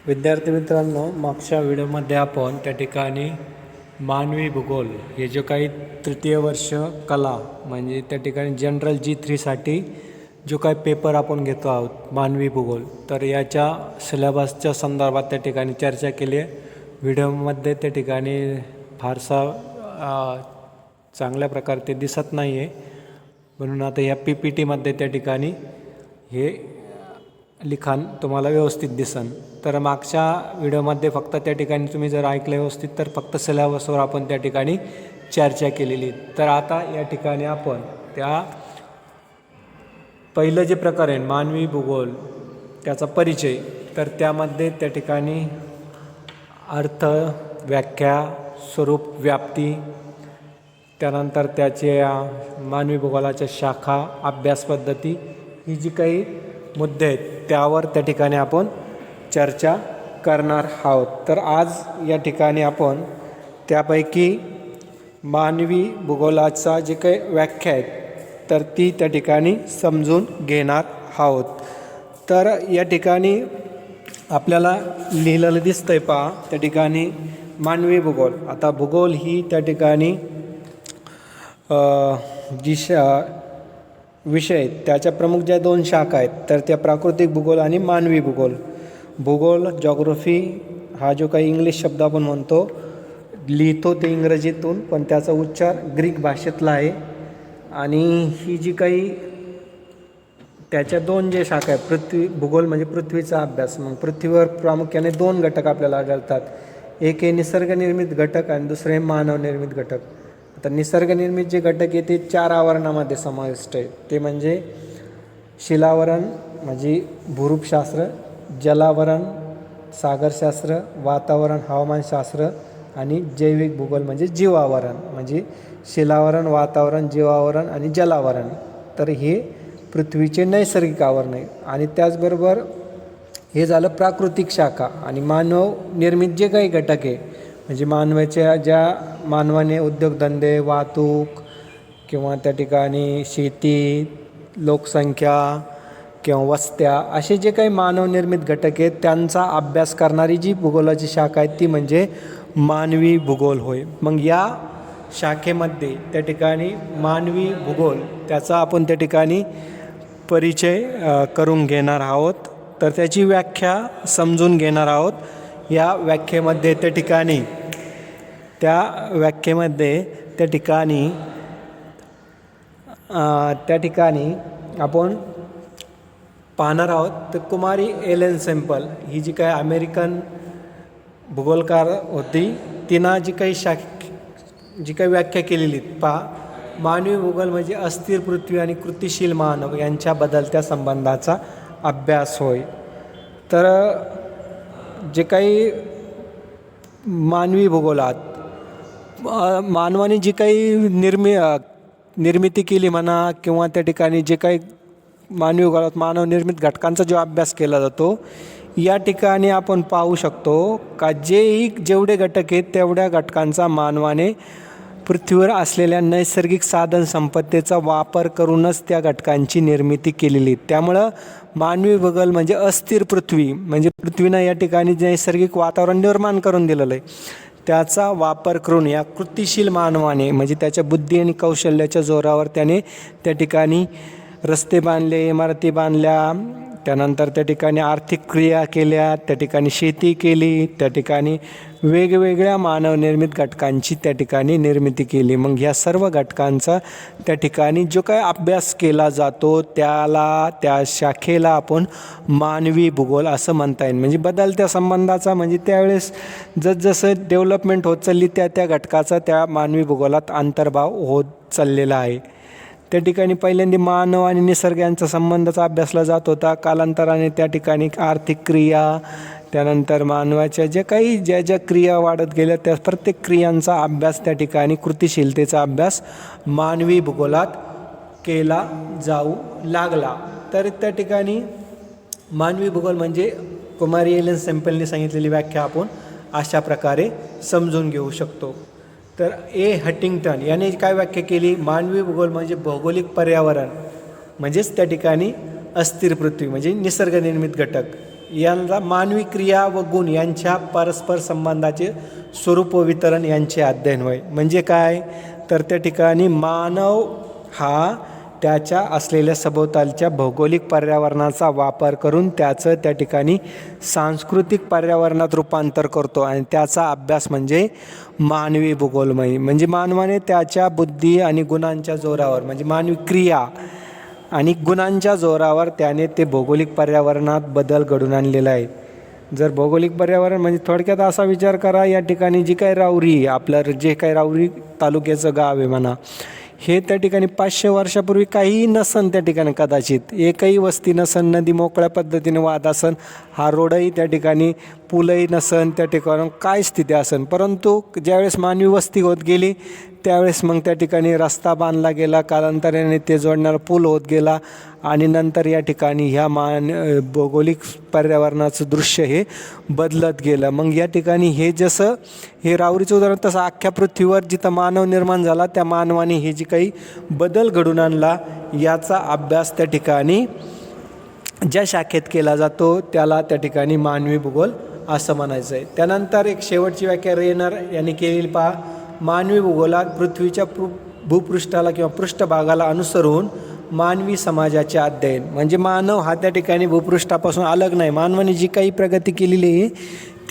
विद्यार्थी मित्रांनो, मागच्या व्हिडिओमध्ये आपण त्या ठिकाणी मानवी भूगोल हे जो काही तृतीय वर्ष कला म्हणजे त्या ठिकाणी जनरल G3साठी जो काही पेपर आपण घेतो आहोत मानवी भूगोल, तर याच्या सिलेबसच्या संदर्भात त्या ठिकाणी चर्चा केली आहे. व्हिडिओमध्ये त्या ठिकाणी फारसा चांगल्या प्रकारे ते दिसत नाही आहे, म्हणून आता या PPTमध्ये त्या ठिकाणी हे लिखाण तुम्हाला व्यवस्थित दिसन. तर मागच्या व्हिडिओमध्ये फक्त त्या ठिकाणी तुम्ही जर ऐकलं व्यवस्थित तर फक्त सिलेबसवर आपण त्या ठिकाणी चर्चा केलेली. तर आता या ठिकाणी आपण त्या पहिलं जे प्रकार आहे मानवी भूगोल त्याचा परिचय, तर त्यामध्ये त्या ठिकाणी अर्थ, व्याख्या, स्वरूप, व्याप्ती, त्यानंतर त्याच्या मानवी भूगोलाच्या शाखा, अभ्यास पद्धती, ही जी काही मुद्दे आहेत त्यावर त्या ठिकाणी आपण चर्चा करणार आहोत. तर आज या ठिकाणी आपण त्यापैकी मानवी भूगोलाचा जे काही व्याख्या आहेत तर ती त्या ठिकाणी समजून घेणार आहोत. तर या ठिकाणी आपल्याला लिहिलेलं दिसतंय पहा, त्या ठिकाणी मानवी भूगोल. आता भूगोल ही त्या ठिकाणी विषय त्याच्या प्रमुख ज्या दोन शाखा आहेत तर त्या प्राकृतिक भूगोल आणि मानवी भूगोल. भूगोल जॉग्रफी हा जो काही इंग्लिश शब्द आपण म्हणतो, लिहितो ते इंग्रजीतून पण त्याचा उच्चार ग्रीक भाषेतला आहे. आणि ही जी काही त्याच्या दोन जे शाखा आहेत, पृथ्वी भूगोल म्हणजे पृथ्वीचा अभ्यास. मग पृथ्वीवर प्रामुख्याने दोन घटक आपल्याला आढळतात, एक आहे निसर्गनिर्मित घटक आणि दुसरे मानवनिर्मित घटक. आता निसर्गनिर्मित जे घटक आहे ते 4 आवरणामध्ये समाविष्ट आहे. ते म्हणजे शिलावरण म्हणजे भूरूपशास्त्र, जलावरण सागरशास्त्र, वातावरण हवामानशास्त्र आणि जैविक भूगोल म्हणजे जीवावरण. म्हणजे शिलावरण, वातावरण, जीवावरण आणि जलावरण. तर हे पृथ्वीचे नैसर्गिक आवरण आहे. आणि त्याचबरोबर हे झालं प्राकृतिक शाखा. आणि मानव निर्मित जे काही घटक आहे म्हणजे मानवाच्या ज्या मानवाने उद्योगधंदे, वाहतूक किंवा त्या ठिकाणी शेती, लोकसंख्या किंवा वस्त्या, असे जे काही मानवनिर्मित घटक आहेत त्यांचा अभ्यास करणारी जी भूगोलाची शाखा आहे ती म्हणजे मानवी भूगोल होय. मग या शाखेमध्ये त्या ठिकाणी मानवी भूगोल त्याचा आपण त्या ठिकाणी परिचय करून घेणार आहोत. तर त्याची व्याख्या समजून घेणार आहोत. या व्याख्येमध्ये त्या ठिकाणी आपण पाहणार आहोत. तर कुमारी एलेन सेम्पल ही जी काही अमेरिकन भूगोलकार होती, तिनं जी काही व्याख्या केलेली पहा, मानवी भूगोल म्हणजे अस्थिर पृथ्वी आणि कृतिशील मानव यांच्या बदलत्या संबंधाचा अभ्यास होय. तर जे काही मानवी भूगोलात मानवाने जी काही निर्मिती केली म्हणा किंवा त्या ठिकाणी जे काही मानवी भूगोलात मानवनिर्मित घटकांचा जो अभ्यास केला जातो, या ठिकाणी आपण पाहू शकतो का जेवढे घटक आहेत तेवढ्या घटकांचा मानवाने पृथ्वीवर असलेल्या नैसर्गिक साधन संपत्तीचा वापर करूनच त्या घटकांची निर्मिती केलेली. त्यामुळं मानवी भूगोल म्हणजे अस्थिर पृथ्वी म्हणजे पृथ्वीनं या ठिकाणी नैसर्गिक वातावरण निर्माण करून दिलेलं आहे, त्याचा वापर करून या कृतिशील मानवाने म्हणजे त्याच्या बुद्धी आणि कौशल्याच्या जोरावर त्याने त्या ठिकाणी रस्ते बांधले, इमारती बांधल्या, त्यानंतर त्या ठिकाणी आर्थिक क्रिया केल्या, त्या ठिकाणी शेती केली, त्या ठिकाणी वेगवेगळ्या मानवनिर्मित घटकांची त्या ठिकाणी निर्मिती केली. मग ह्या सर्व घटकांचा त्या ठिकाणी जो काय अभ्यास केला जातो त्या शाखेला आपण मानवी भूगोल असं म्हणता येईल. म्हणजे बदलत्या संबंधाचा म्हणजे त्यावेळेस जसजसं डेव्हलपमेंट होत चालली त्या घटकाचा त्या मानवी भूगोलात अंतर्भाव होत चाललेला आहे. त्या ठिकाणी पहिल्यांदा मानव आणि निसर्ग यांचा संबंधाचा अभ्यासला जात होता. कालांतराने त्या ठिकाणी आर्थिक क्रिया, त्यानंतर मानवाच्या ज्या क्रिया वाढत गेल्या त्या प्रत्येक क्रियांचा अभ्यास त्या ठिकाणी कृतिशीलतेचा अभ्यास मानवी भूगोलात केला जाऊ लागला. तर त्या ठिकाणी मानवी भूगोल म्हणजे कुमारी एलेन सेम्पलने सांगितलेली व्याख्या आपण अशा प्रकारे समजून घेऊ शकतो. तर हंटिंग्टन याने काय व्याख्या केली, मानवी भूगोल म्हणजे भौगोलिक पर्यावरण म्हणजेच त्या ठिकाणी अस्थिर पृथ्वी म्हणजे निसर्गनिर्मित घटक यांना मानवी क्रिया व गुण यांच्या परस्पर संबंधाचे स्वरूप व वितरण यांचे अध्ययन होय. म्हणजे काय तर त्या ठिकाणी मानव हा त्याच्या असलेल्या सभोवतालच्या भौगोलिक पर्यावरणाचा वापर करून त्याचं त्या ठिकाणी सांस्कृतिक पर्यावरणात रूपांतर करतो आणि त्याचा अभ्यास म्हणजे मानवी भूगोलमय. म्हणजे मानवाने त्याच्या बुद्धी आणि गुणांच्या जोरावर म्हणजे मानवी क्रिया आणि गुणांच्या जोरावर त्याने ते भौगोलिक पर्यावरणात बदल घडवून आणलेला आहे. जर भौगोलिक पर्यावरण म्हणजे थोडक्यात असा विचार करा, या ठिकाणी जी काही राऊरी आपलं जे काही राऊरी तालुक्याचं गाव आहे म्हणा, हे त्या ठिकाणी 500 वर्षापूर्वी काहीही नसन, त्या ठिकाणी कदाचित एकही वस्ती नसन, नदी मोकळ्या पद्धतीने वाहत असन, हा रोडही त्या ठिकाणी पूलही नसन, त्या ठिकाणी काय स्थिती असन. परंतु ज्यावेळेस मानवी वस्ती होत गेली त्यावेळेस मग त्या ठिकाणी रस्ता बांधला गेला, कालांतराने ते जोडणारा पूल होत गेला आणि नंतर या ठिकाणी ह्या भौगोलिक पर्यावरणाचं दृश्य हे बदलत गेलं. मग या ठिकाणी हे जसं हे राऊरीचं उदाहरण तसं अख्ख्या पृथ्वीवर जिथं मानव निर्माण झाला त्या मानवाने हे जे काही बदल घडून आणला याचा अभ्यास त्या ठिकाणी ज्या शाखेत केला जातो त्याला त्या ठिकाणी मानवी भूगोल असं म्हणायचं आहे. त्यानंतर एक शेवटची व्याख्या रेनर यांनी केलेली पहा. मानवी भूगोलात पृथ्वीच्या भूपृष्ठाला किंवा पृष्ठभागाला अनुसरून मानवी समाजाचे अध्ययन. म्हणजे मानव हा त्या ठिकाणी भूपृष्ठापासून अलग नाही. मानवाने जी काही प्रगती केलेली आहे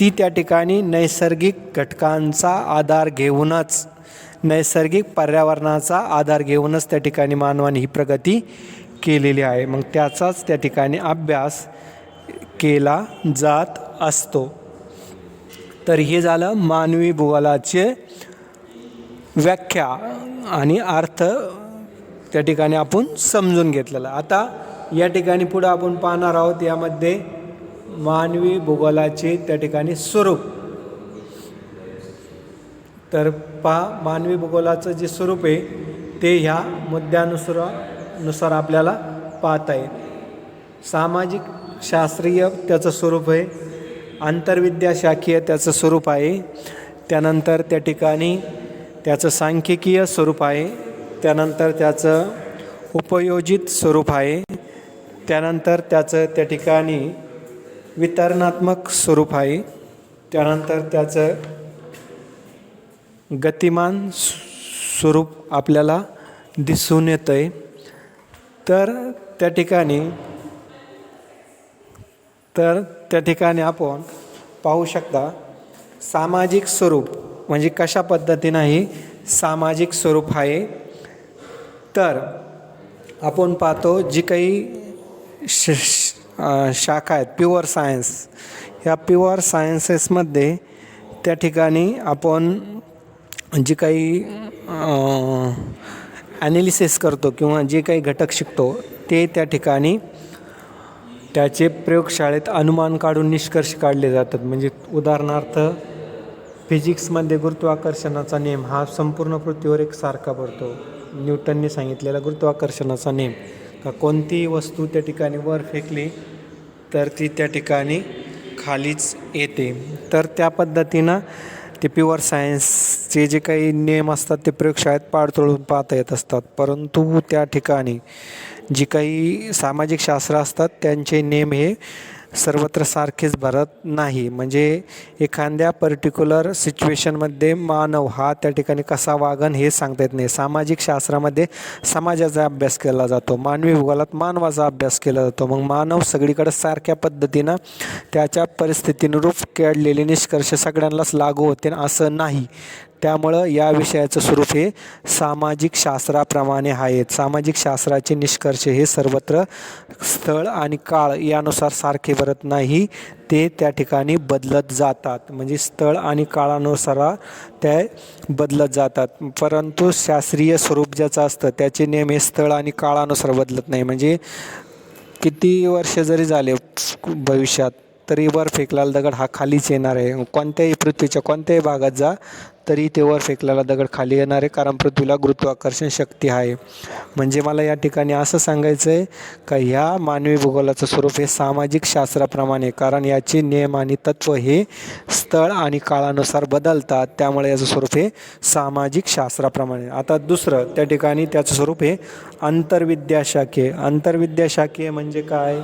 ती त्या ठिकाणी नैसर्गिक घटकांचा आधार घेऊनच, नैसर्गिक पर्यावरणाचा आधार घेऊनच त्या ठिकाणी मानवाने ही प्रगती केलेली आहे. मग त्याचाच त्या ठिकाणी अभ्यास केला जात असतो. तर हे झालं मानवी भूगोलाचे व्याख्या आणि अर्थ त्या ठिकाणी आपण समजून घेतलेला. आता या ठिकाणी पुढं आपण पाहणार आहोत यामध्ये मानवी भूगोलाचे त्या ठिकाणी स्वरूप. तर पहा, मानवी भूगोलाचं जे स्वरूप आहे ते ह्या मुद्द्यानुसार आपल्याला पाहता येईल. सामाजिक शास्त्रीय त्याचं स्वरूप आहे, आंतरविद्याशाखीय त्याचं स्वरूप आहे, त्यानंतर त्या ठिकाणी त्याचं सांख्यिकीय स्वरूप आहे, त्यानंतर त्याचं उपयोजित स्वरूप आहे, त्यानंतर त्याचं त्या ठिकाणी वितरणात्मक स्वरूप आहे, त्यानंतर त्याचं गतिमान स्वरूप आपल्याला दिसून येतं आहे. तर त्या ठिकाणी आपण पाहू शकता सामाजिक स्वरूप म्हणजे कशा पद्धतीनं हे सामाजिक स्वरूप आहे. तर आपण पाहतो जी काही शाखा आहेत प्युअर सायन्स, ह्या प्युअर सायन्सेसमध्ये त्या ठिकाणी आपण जी काही ॲनालिसिस करतो किंवा जे काही घटक शिकतो ते त्या ठिकाणी त्याचे प्रयोगशाळेत अनुमान काढून निष्कर्ष काढले जातात. म्हणजे उदाहरणार्थ फिजिक्समध्ये गुरुत्वाकर्षणाचा नियम हा संपूर्ण पृथ्वीवर एकसारखा पडतो. न्यूटनने सांगितलेला गुरुत्वाकर्षणाचा नियम का कोणतीही वस्तू त्या ठिकाणी वर फेकली तर ती त्या ठिकाणी खालीच येते. तर त्या पद्धतीनं ते प्युअर सायन्सचे जे काही नियम असतात ते प्रयोगशाळेत पाडतोळून पाहता येत असतात. परंतु त्या ठिकाणी जी काही सामाजिक शास्त्र असतात त्यांचे नियम हे सर्वत्र सारखेच भरत नाही. म्हणजे एखाद्या पर्टिक्युलर सिच्युएशनमध्ये मानव हा त्या ठिकाणी कसा वागन हे सांगता येत नाही. सामाजिक शास्त्रामध्ये समाजाचा अभ्यास केला जातो, मानवी भूगोलात मानवाचा अभ्यास केला जातो. मग मानव सगळीकडे सारख्या पद्धतीनं त्याच्या परिस्थितीनुरूप काढलेले निष्कर्ष सगळ्यांनाच लागू होते असं नाही. त्यामुळं या विषयाचं स्वरूप हे सामाजिक शास्त्राप्रमाणे आहेत. सामाजिक शास्त्राचे निष्कर्ष हे सर्वत्र स्थळ आणि काळ यानुसार सारखे भरत नाही, ते त्या ठिकाणी बदलत जातात. म्हणजे स्थळ आणि काळानुसार ते बदलत जातात. परंतु शास्त्रीय स्वरूप ज्याचं असतं त्याचे नियम हे स्थळ आणि काळानुसार बदलत नाही. म्हणजे किती वर्ष जरी झाले भविष्यात तरी वर फेकलेला दगड हा खालीच येणार आहे. कोणत्याही पृथ्वीच्या कोणत्याही भागात जा तरी ते वर फेकलेला दगड खाली येणार आहे, कारण पृथ्वीला गुरुत्वाकर्षण शक्ती आहे. म्हणजे मला या ठिकाणी असं सांगायचं आहे का ह्या मानवी भूगोलाचं स्वरूप हे सामाजिक शास्त्राप्रमाणे, कारण याचे नियम आणि तत्त्व हे स्थळ आणि काळानुसार बदलतात. त्यामुळे याचं स्वरूप हे सामाजिक शास्त्राप्रमाणे. आता दुसरं त्या ठिकाणी त्याचं स्वरूप हे आंतरविद्याशाखीय. आंतरविद्याशाखीय म्हणजे काय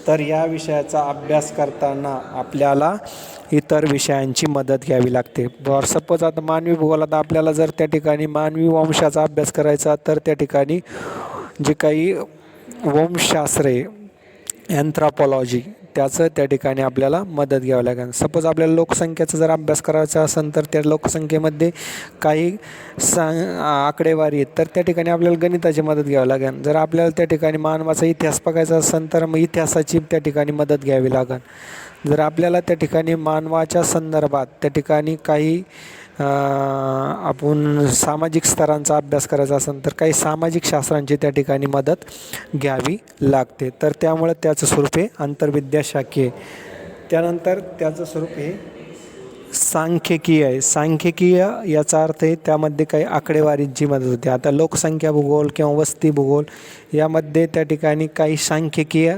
तर या विषयाचा अभ्यास करताना आपल्याला इतर विषयांची मदत घ्यावी लागते. फॉर सपोज आता मानवी भूगोलात आपल्याला जर त्या ठिकाणी मानवी वंशाचा अभ्यास करायचा तर त्या ठिकाणी जे काही वंशशास्त्र आहे, अँथ्रोपॉलॉजी, त्याचं त्या ठिकाणी आपल्याला मदत घ्यावी लागेल. सपोज आपल्याला लोकसंख्येचा जर अभ्यास करायचा असेल तर त्या लोकसंख्येमध्ये काही आकडेवारी आहेत, तर त्या ठिकाणी आपल्याला गणिताची मदत घ्यावी लागेल. जर आपल्याला त्या ठिकाणी मानवाचा इतिहास बघायचा असेल तर मग इतिहासाची त्या ठिकाणी मदत घ्यावी लागेल. जर आपल्याला त्या ठिकाणी मानवाच्या संदर्भात त्या ठिकाणी काही आपण सामाजिक स्तरांचा अभ्यास करायचा असेल तर काही सामाजिक शास्त्रांची त्या ठिकाणी मदत घ्यावी लागते. तर त्यामुळे त्याचं स्वरूप हे आंतरविद्याशाखीय. त्यानंतर त्याचं स्वरूप हे सांख्यिकीय आहे. सांख्यिकीय याचा अर्थ आहे त्यामध्ये काही आकडेवारींची मदत होते. आता लोकसंख्या भूगोल किंवा वस्ती भूगोल यामध्ये त्या ठिकाणी काही सांख्यिकीय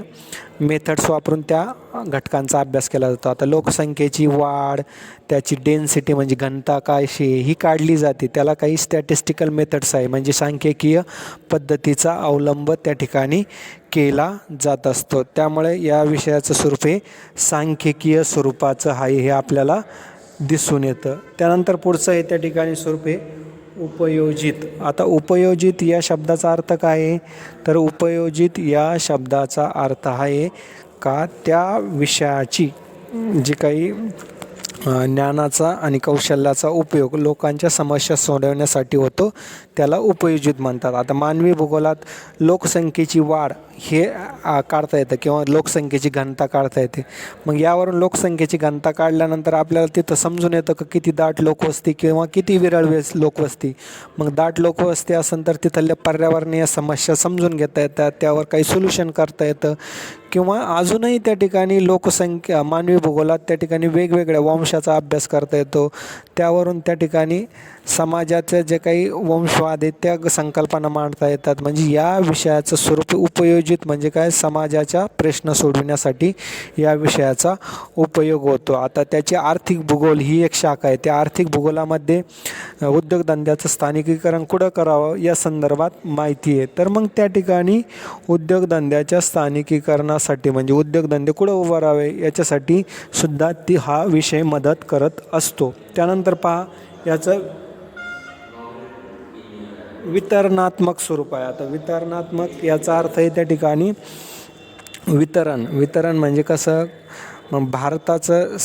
मेथड्स वापरून त्या घटकांचा अभ्यास केला जातो. आता लोकसंख्येची वाढ, त्याची डेन्सिटी म्हणजे घनता कायशी ही काढली जाते, त्याला काही स्टॅटिस्टिकल मेथड्स आहे, म्हणजे सांख्यिकीय पद्धतीचा अवलंब त्या ठिकाणी केला जात असतो. त्यामुळे या विषयाचं स्वरूप हे सांख्यिकीय स्वरूपाचं आहे हे आपल्याला दिसून येतं. त्यानंतर पुढचं आहे त्या ठिकाणी स्वरूप हे उपयोजित. आता उपयोजित या शब्दाचा अर्थ काय आहे, तर उपयोजित या शब्दाचा अर्थ आहे का त्या विषयाची जी काही ज्ञानाचा आणि कौशल्याचा उपयोग लोकांच्या समस्या सोडवण्यासाठी होतो त्याला उपयोजित म्हणतात. आता मानवी भूगोलात लोकसंख्येची वाढ हे काढता येतं किंवा लोकसंख्येची घनता काढता येते. मग यावरून लोकसंख्येची घनता काढल्यानंतर आपल्याला तिथं समजून येतं की किती दाट लोकवस्ती किंवा किती विरळ लोकवस्ती. मग दाट लोकवस्ती असेल तर तिथल्या पर्यावरणीय समस्या समजून घेता येतात, त्यावर काही सोल्युशन करता येतं. किंवा अजूनही त्या ठिकाणी लोकसंख्या मानवी भूगोलात त्या ठिकाणी वेगवेगळ्या वंशाचा अभ्यास करता येतो, त्यावरून त्या ठिकाणी समाजाचे जे काही वंशवाद आहेत त्या संकल्पना मांडता येतात. म्हणजे या विषयाचं स्वरूप उपयोजित म्हणजे काय, समाजाच्या प्रश्न सोडविण्यासाठी या विषयाचा उपयोग होतो. आता त्याची आर्थिक भूगोल ही एक शाखा आहे. त्या आर्थिक भूगोलामध्ये उद्योगधंद्याचं स्थानिकीकरण कुठं करावं या संदर्भात माहिती आहे. तर मग त्या ठिकाणी उद्योगधंद्याच्या स्थानिकीकरणासाठी म्हणजे उद्योगधंदे कुठं उभारावे याच्यासाठी सुद्धा हा विषय मदत करत असतो. त्यानंतर पहा याचं वितरणात्मक स्वरूप आहे. आता वितरणात्मक याचा अर्थ आहे त्या ठिकाणी वितरण म्हणजे कसं, मग भारताचं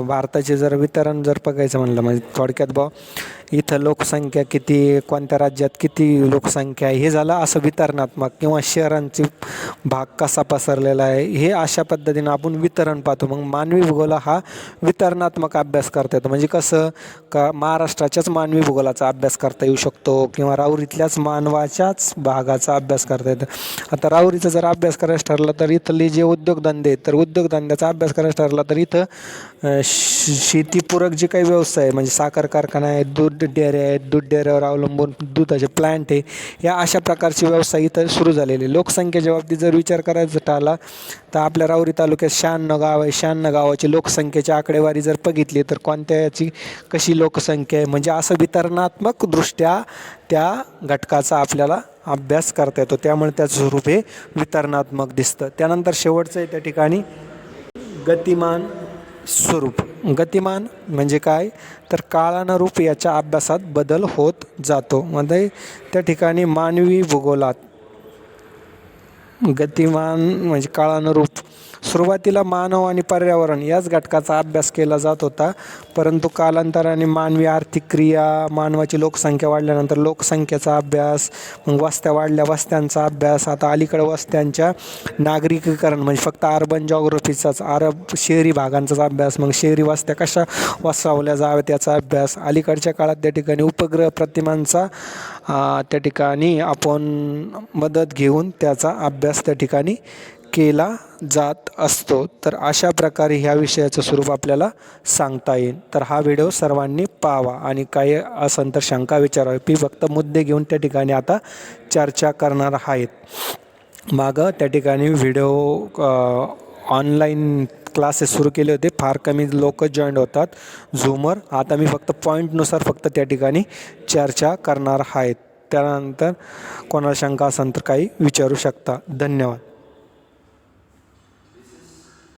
भारताचे जर वितरण जर बघायचं म्हणलं म्हणजे थोडक्यात इथं लोकसंख्या किती, कोणत्या राज्यात किती लोकसंख्या आहे हे झालं असं वितरणात्मक. किंवा शहरांचे भाग कसा पसरलेला आहे हे अशा पद्धतीनं आपण वितरण पाहतो. मग मानवी भूगोल हा वितरणात्मक अभ्यास करता येतो. म्हणजे कसं का महाराष्ट्राच्याच मानवी भूगोलाचा अभ्यास करता येऊ शकतो किंवा राहुरीतल्याच मानवाच्याच भागाचा अभ्यास करता येतो. आता राहुरीचा जर अभ्यास करायचा ठरला तर इथले जे उद्योगधंदे आहेत तर उद्योगधंद्याचा अभ्यास करायचा ठरला तर इथं शेतीपूरक जे काही व्यवसाय आहे म्हणजे साखर कारखाना आहे, दूध डेअऱ्या आहेत, दूध डेअऱ्यावर अवलंबून दुधाचे प्लांट आहे, या अशा प्रकारचे व्यवसाय इथं सुरू झालेले. लोकसंख्येच्या बाबतीत जर विचार करायचा ठरला तर आपल्या राहुरी तालुक्यात 96 गाव आहे. 96 गावाची लोकसंख्येची आकडेवारी जर बघितली तर कोणत्या याची कशी लोकसंख्या आहे म्हणजे असं वितरणात्मक दृष्ट्या त्या घटकाचा आपल्याला अभ्यास करता येतो. त्यामुळे त्याचं स्वरूप हे वितरणात्मक दिसतं. त्यानंतर शेवटचं आहे त्या ठिकाणी गतिमान स्वरूप. गतिमान म्हणजे काय, तर काळानुरूप याच्या अभ्यासात बदल होत जातो. म्हणजे त्या ठिकाणी मानवी भूगोलात गतिमान म्हणजे काळानुरूप सुरुवातीला मानव आणि पर्यावरण याच घटकाचा अभ्यास केला जात होता, परंतु कालांतराने मानवी आर्थिक क्रिया, मानवाची लोकसंख्या वाढल्यानंतर लोकसंख्येचा अभ्यास, मग वस्त्या वाढल्या वस्त्यांचा अभ्यास, आता अलीकडे वस्त्यांच्या नागरिकीकरण म्हणजे फक्त अर्बन जॉग्रफीचाच शहरी भागांचाच अभ्यास, मग शहरी वस्त्या कशा वसावल्या जाव्यात याचा अभ्यास. अलीकडच्या काळात त्या ठिकाणी उपग्रह प्रतिमांचा त्या ठिकाणी आपण मदत घेऊन त्याचा अभ्यास त्या ठिकाणी केला जात असतो. तर अशा प्रकारे ह्या विषयाचं स्वरूप आपल्याला सांगता येईल. तर हा व्हिडिओ सर्वांनी पाहावा आणि काही असेल तर शंका विचारावी. मी फक्त मुद्दे घेऊन त्या ठिकाणी आता चर्चा करणार आहेत. मागं त्या ठिकाणी व्हिडिओ ऑनलाईन क्लासेस सुरू केले होते, फार कमी लोक जॉईन होतात झूमवर. आता मी फक्त पॉईंटनुसार फक्त त्या ठिकाणी चर्चा करणार आहेत. त्यानंतर कोणाला शंका असेल तर काही विचारू शकता. धन्यवाद.